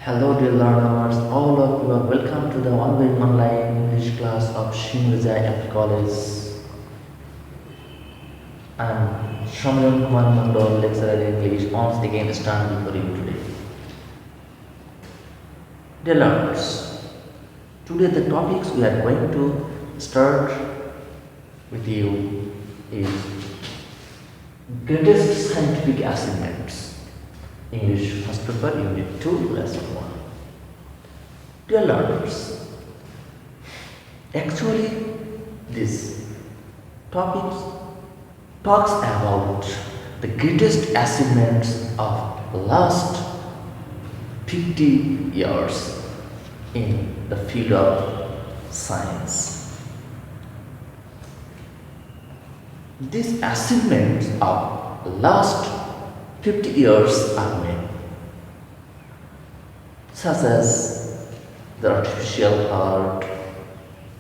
Hello dear learners, all of you are welcome to the online English class of SHIMU-REZA College. I am Shamil Kumar Mandal, lecturer in English, once again stand before you today. Dear learners, today the topics we are going to start with you is greatest scientific achievements. English first paper, unit 2, lesson 1. Dear learners, actually this topic talks about the greatest achievements of last 50 years in the field of science. These achievements of last 50 years are made, such as the artificial heart,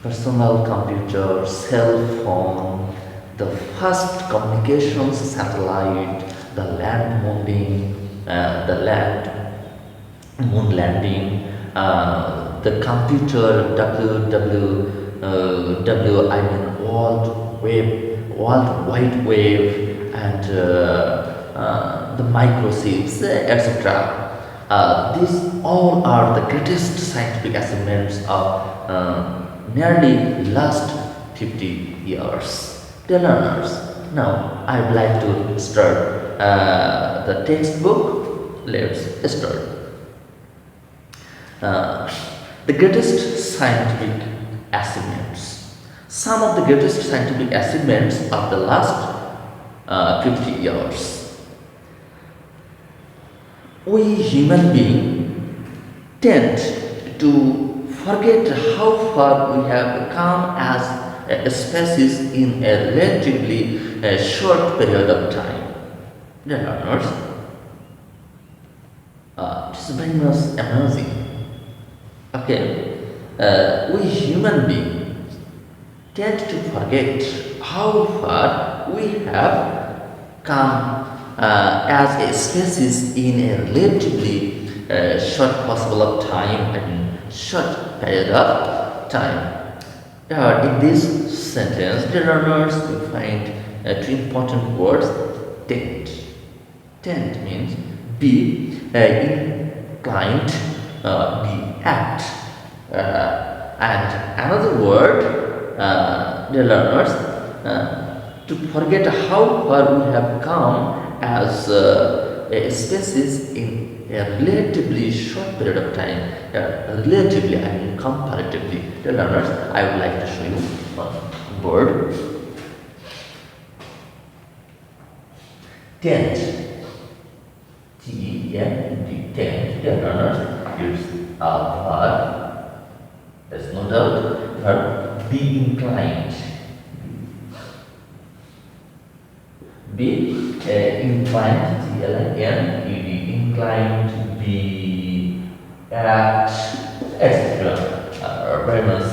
personal computer, cell phone, the first communications satellite, the moon landing, the computer World Wide Web, and the microchips, etc. These all are the greatest scientific achievements of nearly last 50 years. Dear learners, now I would like to start the textbook. Let's start. The greatest scientific achievements. Some of the greatest scientific achievements of the last 50 years. We human beings tend to forget how far we have come as a species in a relatively short period of time. Dear learners, it is very much amazing. Okay, we human beings tend to forget how far we have come as a species in a relatively short possible of time and short period of time. In this sentence, the learners will find two important words: tend. Tend means be inclined, be apt. And another word, the learners, to forget how far we have come as a species in a relatively short period of time. Relatively, I mean comparatively. The learners, I would like to show you one word. Tend. T-E-N-D. Tend. The learners, use verb. There's no doubt. Verb. Be inclined. Be inclined, T-L-I-N-E-D, inclined, be apt, etc. Very much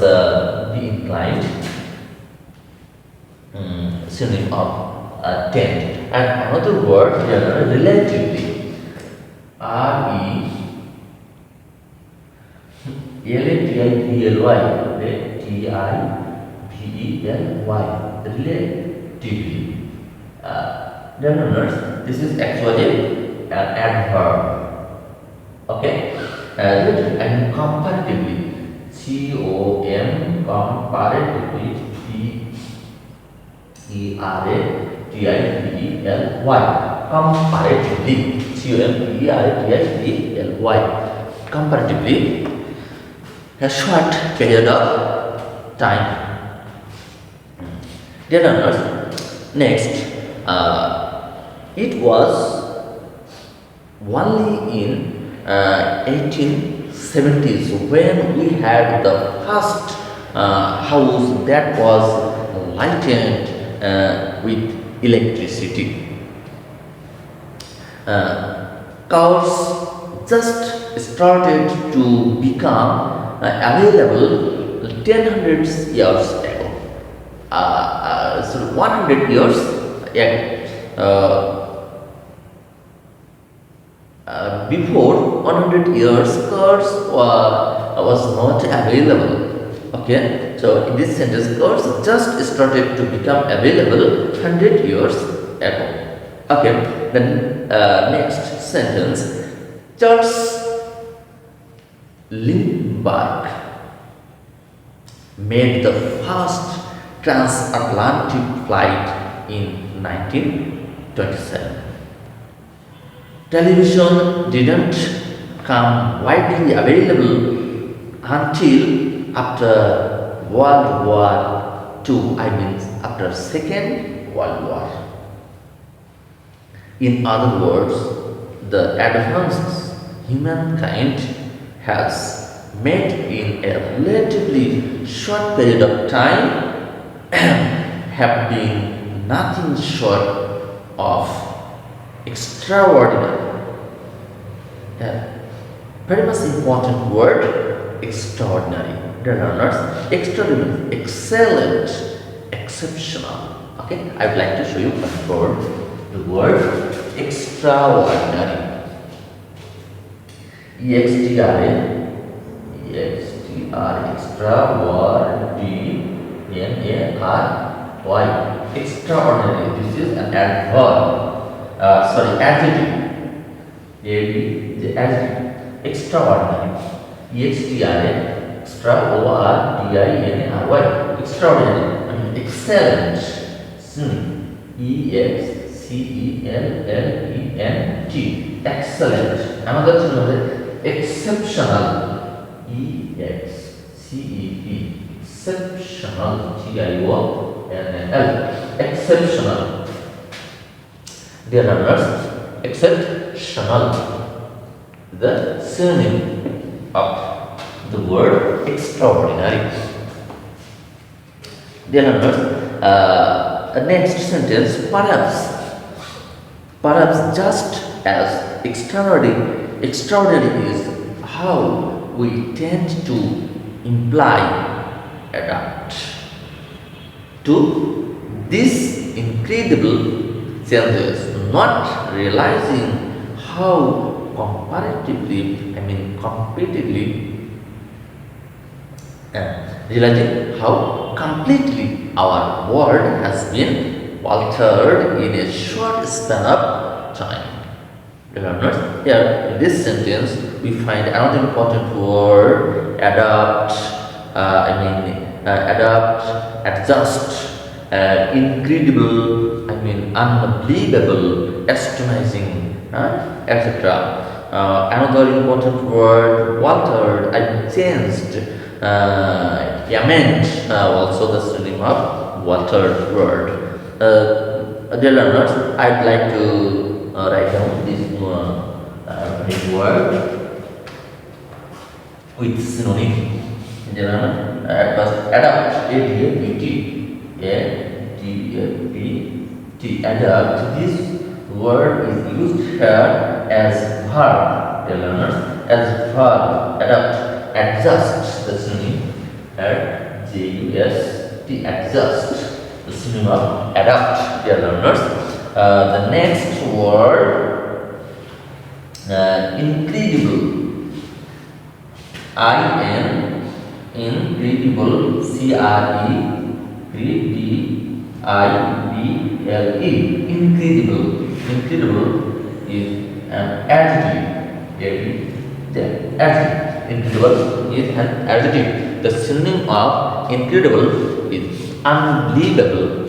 be inclined, synonym of tend. And another word, relatively, R-E-L-A-T-I-V-L-Y, T-I-V-E-L-Y, relatively. Dear learners, this is actually an adverb. Okay, and comparatively, C-O-M comparatively, P-E-R-A-T-I-V-E-L-Y, comparatively, C-O-M-P-E-R-A-T-I-V-E-L-Y, comparatively, a short period of time. Dear learners, next. It was only in 1870s when we had the first house that was lighted with electricity. Cars just started to become available 10 years ago. So 100 years before 100 years, cars was not available. Okay, so in this sentence, cars just started to become available 100 years ago. Okay, then next sentence, Charles Lindbergh made the first transatlantic flight in 1927. Television didn't come widely available until after World War II, I mean after Second World War. In other words, the advances humankind has made in a relatively short period of time have been nothing short of extraordinary. A very much important word, extraordinary. The learners, extraordinary, excellent, exceptional. Okay, I would like to show you one word, the word extraordinary. Extraordinary, extraordinary. This is an adverb. Adjective. The adjective. Extraordinary. Extraordinary. Extraordinary. I mean excellent. Excellent. Excellent. Another synonym, exceptional. Exceptional. Exceptional. Dear learners, exceptional. The synonym of the word extraordinary. Dear learners, next sentence, perhaps just as extraordinary is how we tend to imply adapt to this incredible changes, not realizing how competitively realizing how completely our world has been altered in a short span of time. Learners, here in this sentence we find another important word, adapt. Adapt, adjust, incredible, unbelievable, astonishing, etc. Another important word, altered, changed, amend, also the synonym of altered word. Dear learners, I'd like to write down this word with synonym. Adapt, adapt. This word is used here as verb, dear learners, as verb. Adapt, adjust, the synonym, adjust, the synonym of adapt, dear learners. The next word, incredible, incredible, incredible. Incredible is an adjective. Incredible is an adjective. The synonym of incredible is unbelievable.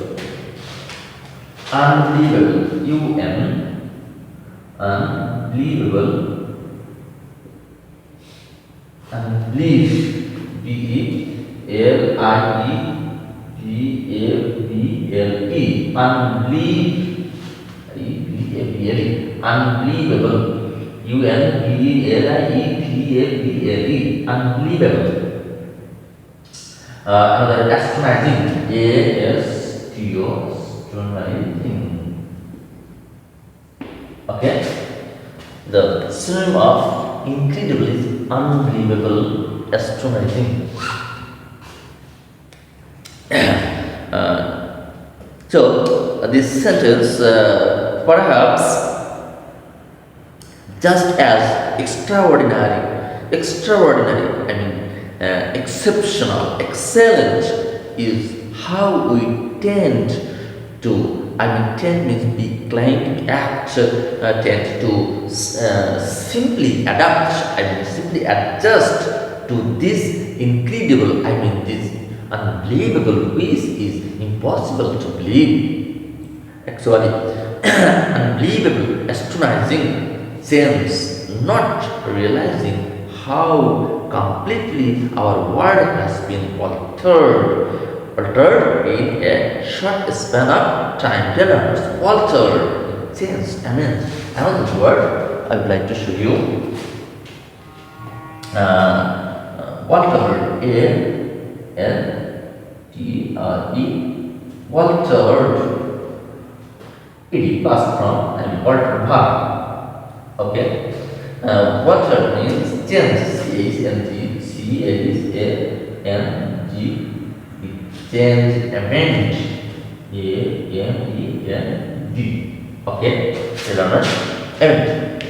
Unbelievable. Unbelievable. Unbelievable. Another astonishing. Astonishing. Okay. The synonym of incredible is unbelievable, astonishing. So this sentence, perhaps just as extraordinary, exceptional, excellent is how we tend to, tend means be claimed, act, tend to simply adapt, simply adjust to this incredible, this unbelievable, which is impossible to believe. Actually, unbelievable, astonishing sense, not realizing how completely our world has been altered in a short span of time. Developers altered, changed. Another word I would like to show you. Altered, A-N-T-R-E, altered. It passed from altered verb. Okay. Altered means change. C-H-N-G, C-H-A-N-G. Change, amend, A-M-E-N-D. Okay, learners, amend.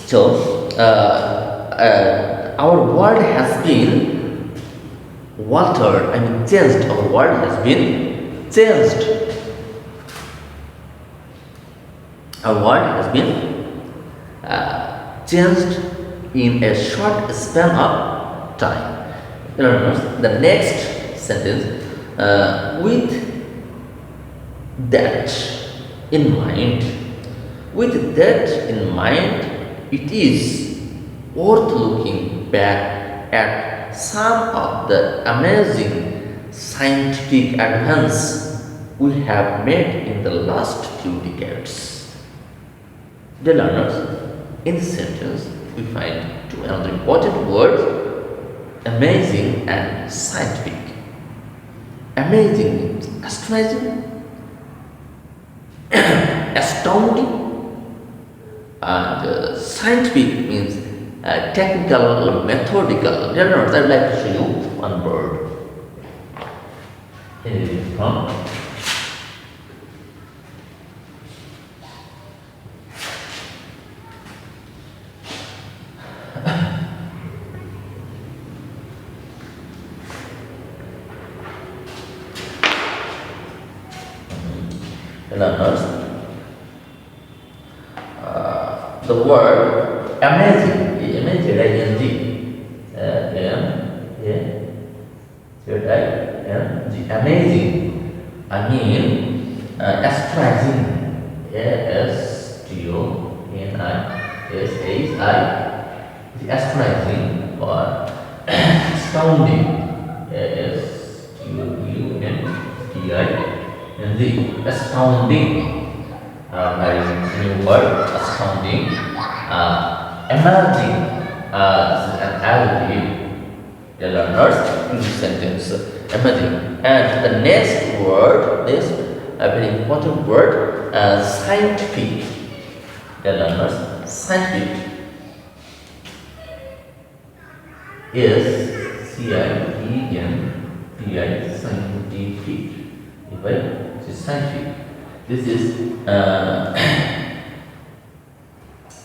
So, our world has been altered. Changed. Our world has been changed. Our world has been changed in a short span of time. Learners, the next sentence, with that in mind, it is worth looking back at some of the amazing scientific advances we have made in the last few decades. Dear learners, in this sentence, we find two another important words: amazing and scientific. Amazing means astonishing, astounding, and scientific means technical, methodical. Learners, I would like to show you one word. From learners, the word amazing, amazing, astonishing, astonishing, or astounding, astounding. New word, astounding. Emerging, this is an adjective. The learners in this sentence, emerging. And the next word is a very important word, scientific. The learners, scientific is C-I-E-N-T-I, scientific. It is scientific. This is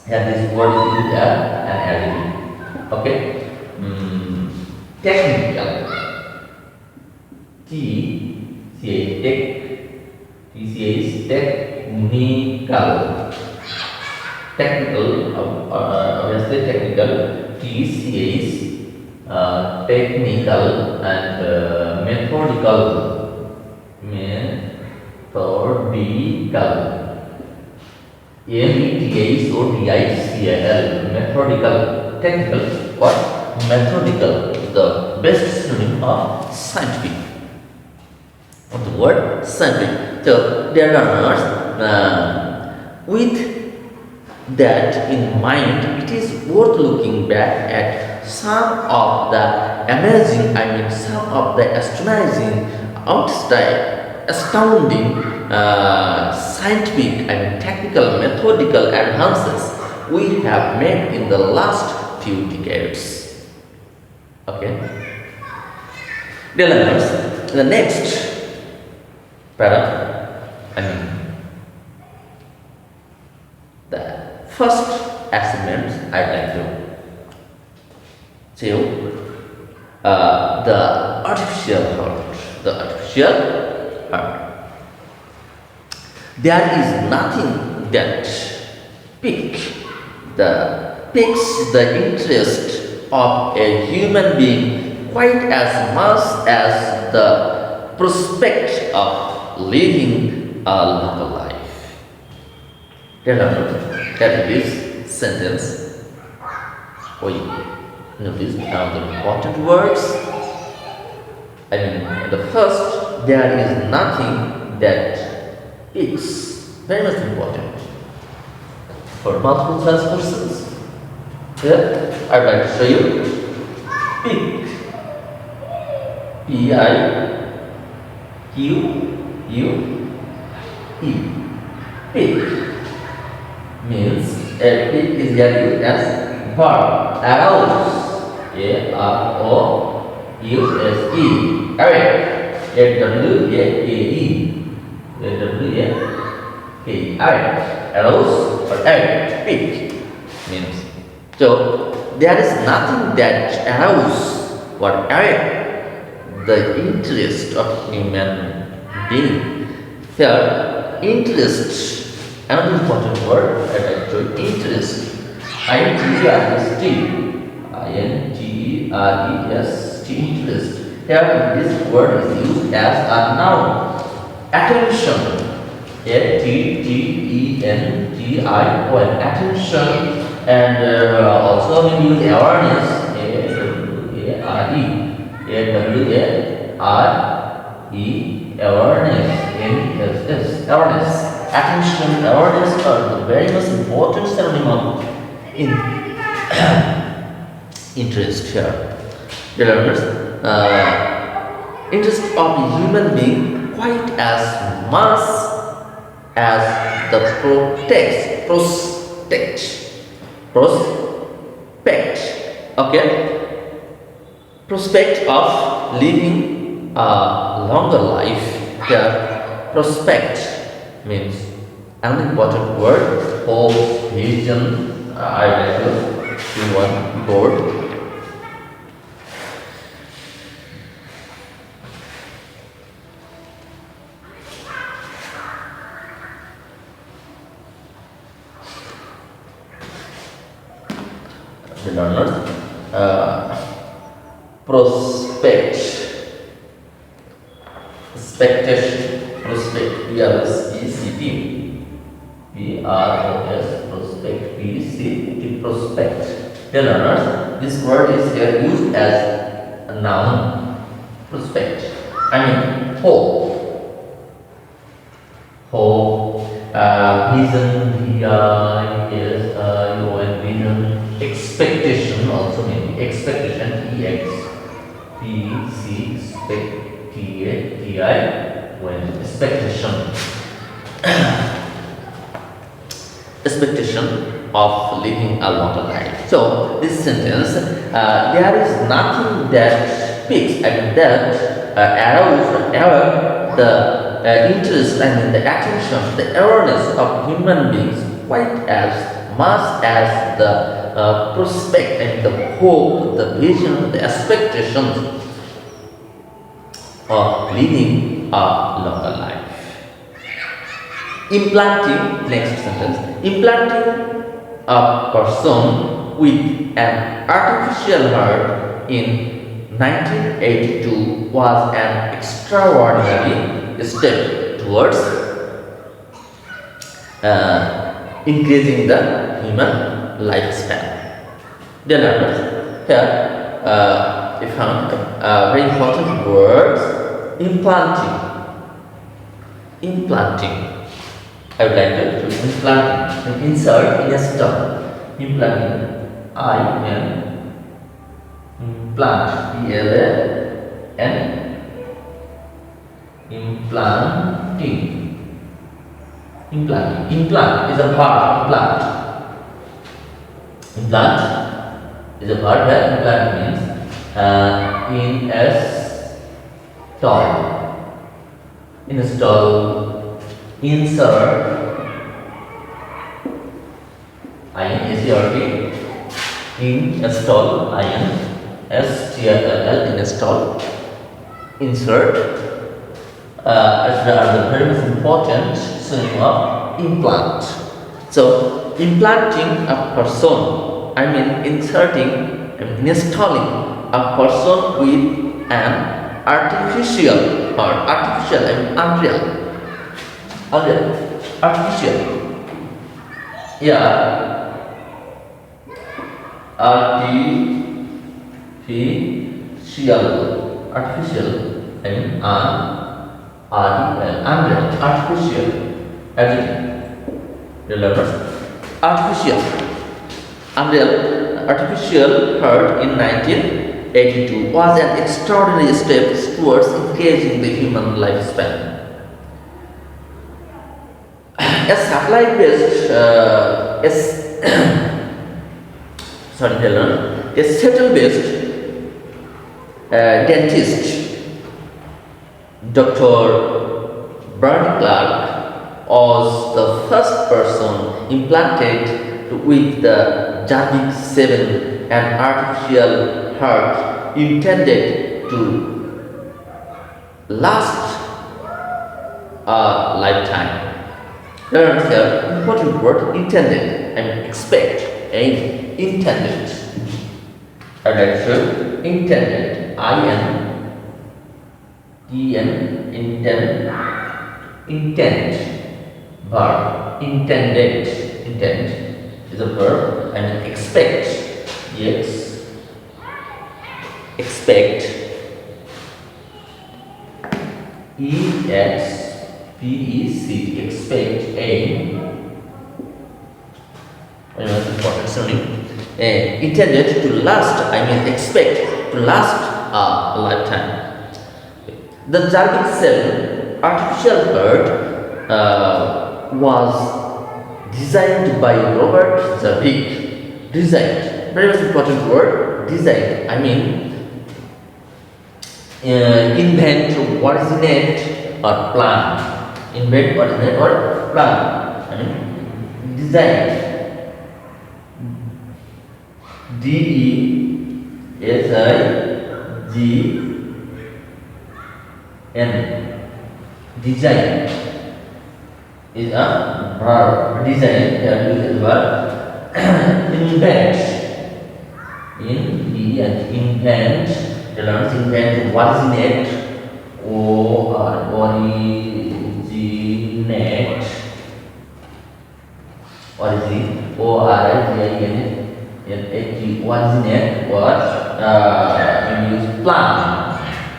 this word is used as an adjective. Okay. Technical. Technical. Technical. Obviously technical. Technical and methodical. M-E-T-H-O-D-I-C-A-L, methodical, technical, or methodical, the best synonym of scientific. Of the word scientific. So, dear learners, with that in mind, it is worth looking back at some of the amazing, some of the astonishing, astounding, scientific and technical, methodical advances we have made in the last few decades. Okay. Dear learners, the next paragraph, first assignment I'd like to tell the artificial heart. The artificial heart. There is nothing that piques the interest of a human being quite as much as the prospect of living a longer life. That this sentence, we notice now the important words. I mean, the first, there is nothing that is very much important for multiple choice persons. Here, I'd like to show you pick. P-I-Q-U-E. Pick means a pick is here used as verb. Arouse. A-R-O-U-S-E. Array. A-W-A-K-E. A-W-A-K-E. Array. Arouse or array. Pick means. So there is nothing that arouses or array the interest of human being. Third, interest. Another important word that I told interest. I-N-T-E-R-E-S-T. I-N-T-E-R-E-S-T. Interest. Here this word is used as a noun. Attention. A-T-T-E-N-T-I-O-N. Attention. And also we use awareness. A-W-A-R-E. A-W-A-R-E. Awareness. N-S-S. Awareness. Attention, awareness are the very most important synonym in interest here. Dear learners, interest of a human being quite as much as the prospect of living a longer life. Here, prospect means an important word. Hope, vision. I like to do one board. The learners, prospect, expectation, prospect, P-R-O-S-P-C-T, P-R-O-S, prospect, P-C-T, prospect. Dear learners, this word is here used as a noun, prospect. I mean, hope, vision, V-I-S-I-O-N, vision, expectation, also maybe expectation, E-X-P-C, T-I, when expectation. Expectation of living a longer life. So this sentence, there is nothing that piques, I mean that arouses the interest, I mean the attention, the awareness of human beings quite as much as the prospect and the hope, the vision, the expectations of living a longer life. Implanting, next sentence, implanting a person with an artificial heart in 1982 was an extraordinary step towards increasing the human lifespan. Dear learners, here we found very important words. Implanting. I would like to implanting. Insert in a stump. Implanting. Implant. P-L-A-N. Implanting. Implant is a verb. Implant is a verb. Implant means install, insert, STRD, install, STRL, install, insert. Are the very most important synonym of implant. So implanting a person, installing a person with an artificial artificial, yeah, artificial, artificial heart in 1982 was an extraordinary step towards increasing the human lifespan. A satellite-based, a shuttle-based dentist, Dr. Bernie Clark, was the first person implanted with the Jarvik 7, an artificial heart intended to last a lifetime. Learn here important word intended and expect and intended. Adjective intended, intent, verb intended, intent is a verb, and expect, yes, expect, expect, important synonym. Intended to last, expect to last a lifetime. The Jarvik 7 artificial heart was designed by Robert Jarvik. Designed, very much important word. Designed, invent, originate, or plan. Invent, originate, or plan. Design. DESIGN design is a verb. Design here is verb. Invent invent. Invent, originate, originate was we use plan,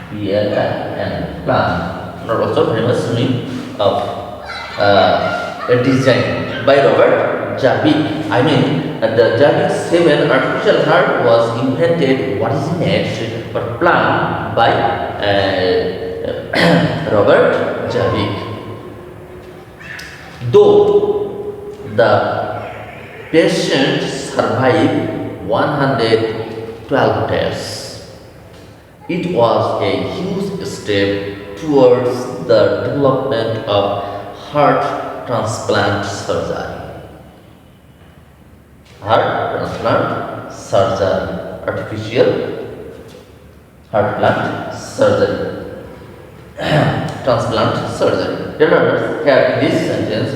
PLN, plan. Not also very much meaning of a design by Robert Jarvik. The Jarvik 7 artificial heart was invented, originated, or planned by Robert Jarvik. Though the patient survived 112 days, it was a huge step towards the development of heart transplant surgery. Heart transplant surgery, artificial heart plant surgery, transplant surgery. Dear learners, here in this sentence,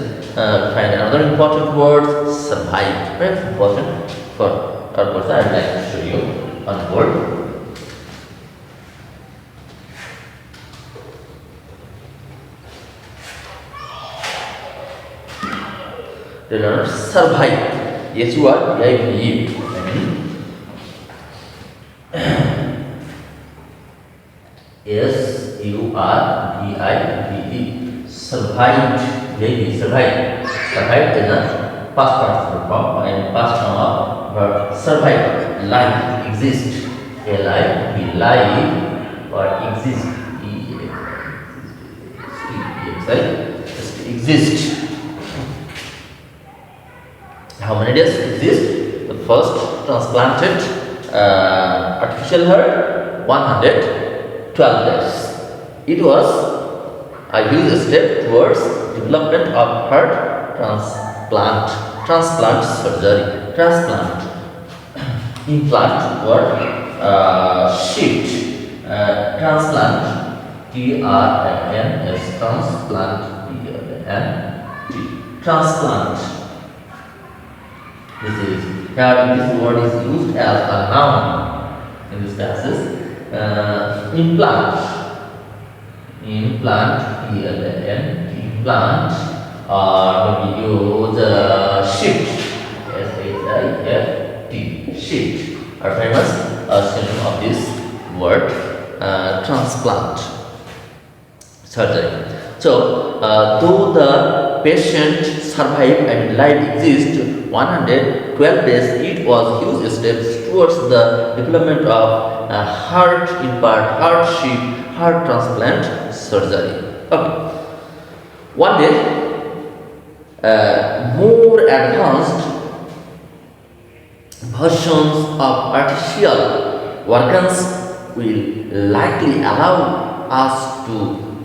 find another important word, survive. Very important for our course. I would like to show you one word. Dear learners, survive. Yes, you are. I believe. SURVIVE. Survived. Baby, survived. Survived is a past participle form and past form of verb survive. Life, exist. Alive, be live, or exist. Exist. How many days exist? The first transplanted artificial heart, 112 days. It was a huge step towards development of heart transplant surgery. Transplant, implant word, shift, transplant, T-R-A-N-S, transplant, T-R-A-N-T, transplant. This word is used as a noun in this passage. Implant, implant, or when we use shift, S-H-I-F-T, shift, are famous synonym of this word, transplant surgery. So, though the patient survived and life exists 112 days, it was huge steps towards the development of heart implant, heart transplant surgery. Okay. One day, more advanced versions of artificial organs will likely allow us to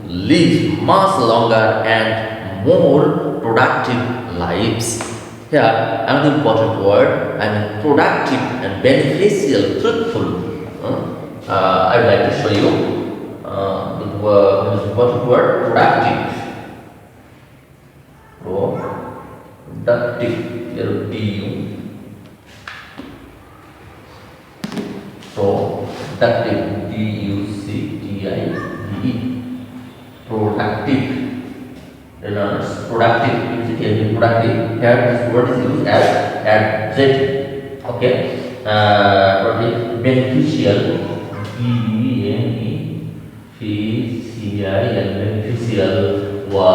live much longer and more productive lives. Here, another important word, productive and beneficial, fruitful. I would like to show you the most important word, productive. Productive, D-U. Productive, D-U-C-T-I-V-E. Productive. Productive, productive. Here this word is used as adjective. Okay. Beneficial, B-E-N-E-F-C-I-L, beneficial, or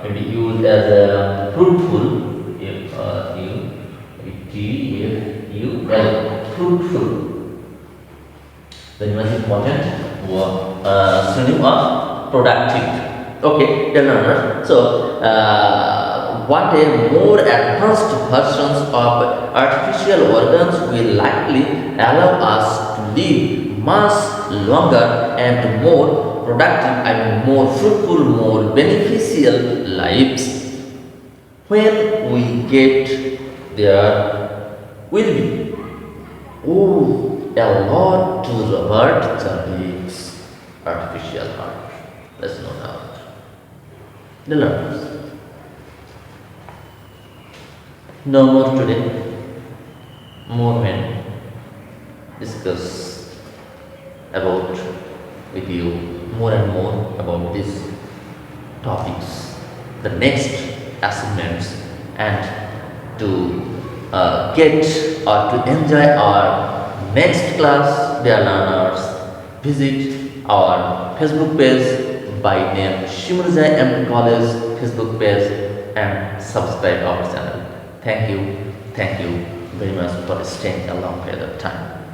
can be used as a fruitful, F-U-T-F-U-L, fruitful. Very much important synonym of productive. Okay, dear learners. So, one day more advanced versions of artificial organs will likely allow us to live much longer and more productive, more fruitful, more beneficial lives. When we get there, will be a lot to revert Chinese artificial heart. Let's know now. The learners. No more today. More when discuss about with you more and more about these topics, the next assignments, and to get or to enjoy our next class, dear learners, visit our Facebook page by name SHIMU-REZA MD College Facebook page and subscribe our channel. Thank you very much for staying a long period of time.